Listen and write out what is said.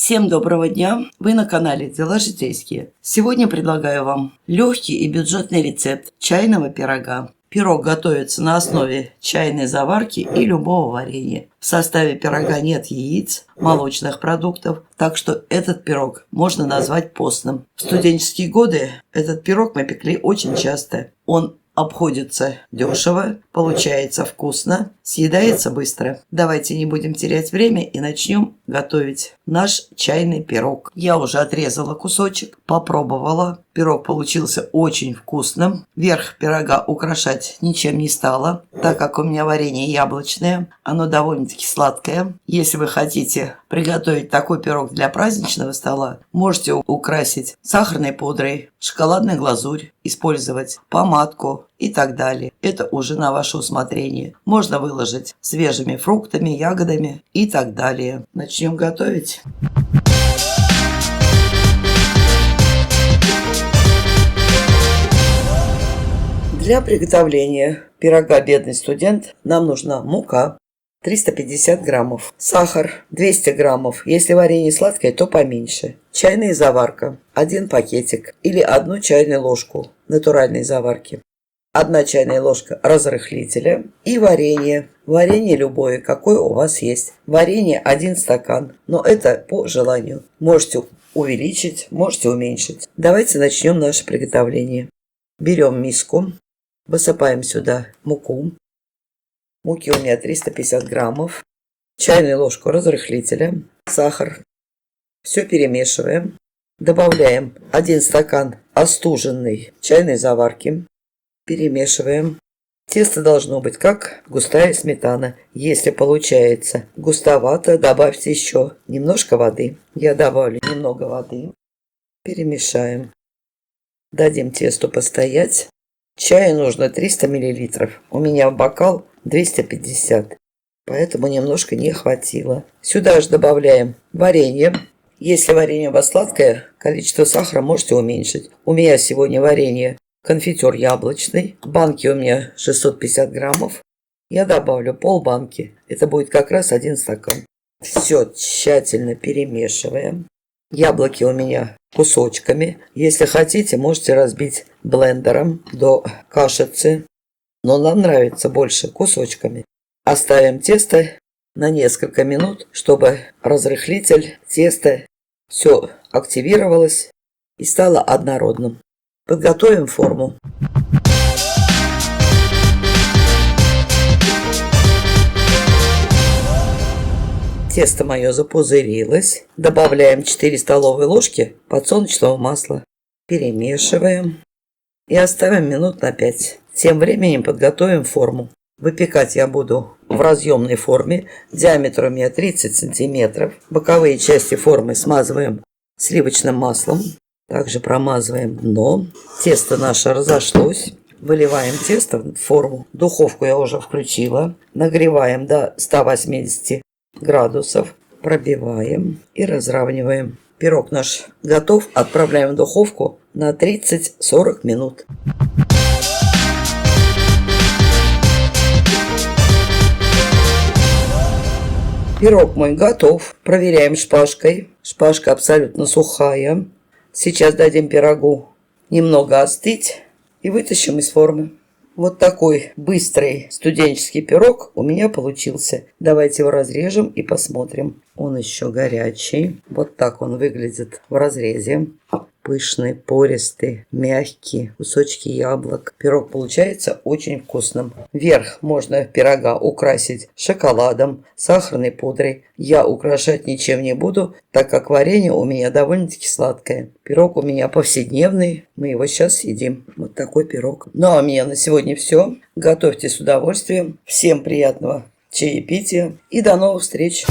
Всем доброго дня! Вы на канале Дела Житейские. Сегодня предлагаю вам легкий и бюджетный рецепт чайного пирога. Пирог готовится на основе чайной заварки и любого варенья. В составе пирога нет яиц, молочных продуктов, так что этот пирог можно назвать постным. В студенческие годы этот пирог мы пекли очень часто. Он обходится дешево, получается вкусно, съедается быстро. Давайте не будем терять время и начнем готовить наш чайный пирог. Я уже отрезала кусочек, попробовала. Пирог получился очень вкусным. Верх пирога украшать ничем не стала, так как у меня варенье яблочное. Оно довольно-таки сладкое. Если вы хотите приготовить такой пирог для праздничного стола, можете украсить сахарной пудрой, шоколадной глазурь, использовать помадку и так далее. Это уже на ваше усмотрение. Можно выложить свежими фруктами, ягодами и так далее. Начнем готовить. Для приготовления пирога «Бедный студент» нам нужна мука 350 граммов, сахар 200 граммов, если варенье сладкое, то поменьше, чайная заварка 1 пакетик или 1 чайную ложку натуральной заварки, 1 чайная ложка разрыхлителя и варенье. Варенье любое, какое у вас есть. Варенье 1 стакан, но это по желанию. Можете увеличить, можете уменьшить. Давайте начнем наше приготовление. Берем миску. Высыпаем сюда муку. Муки у меня 350 граммов. Чайную ложку разрыхлителя. Сахар. Все перемешиваем. Добавляем 1 стакан остуженной чайной заварки. Перемешиваем. Тесто должно быть как густая сметана. Если получается густовато, добавьте еще немножко воды. Я добавлю немного воды. Перемешаем. Дадим тесту постоять. Чая нужно 300 мл. У меня бокал 250, поэтому немножко не хватило. Сюда же добавляем варенье. Если варенье у вас сладкое, количество сахара можете уменьшить. У меня сегодня варенье конфитюр яблочный. Банки у меня 650 граммов. Я добавлю полбанки. Это будет как раз 1 стакан. Все тщательно перемешиваем. Яблоки у меня кусочками. Если хотите, можете разбить блендером до кашицы. Но нам нравится больше кусочками. Оставим тесто на несколько минут, чтобы разрыхлитель теста все активировалось и стало однородным. Подготовим форму. Тесто мое запузырилось. Добавляем 4 столовые ложки подсолнечного масла. Перемешиваем. И оставим минут на 5. Тем временем подготовим форму. Выпекать я буду в разъемной форме. Диаметр у меня 30 сантиметров. Боковые части формы смазываем сливочным маслом. Также промазываем дно. Тесто наше разошлось. Выливаем тесто в форму. Духовку я уже включила. Нагреваем до 180 градусов. Пробиваем и разравниваем. Пирог наш готов. Отправляем в духовку на 30-40 минут. Пирог мой готов. Проверяем шпажкой. Шпажка абсолютно сухая. Сейчас дадим пирогу немного остыть и вытащим из формы. Вот такой быстрый студенческий пирог у меня получился. Давайте его разрежем и посмотрим. Он еще горячий. Вот так он выглядит в разрезе. Пышный, пористый, мягкий, кусочки яблок. Пирог получается очень вкусным. Верх можно пирога украсить шоколадом, сахарной пудрой. Я украшать ничем не буду, так как варенье у меня довольно-таки сладкое. Пирог у меня повседневный. Мы его сейчас едим. Вот такой пирог. Ну а у меня на сегодня все. Готовьте с удовольствием. Всем приятного чаепития и до новых встреч.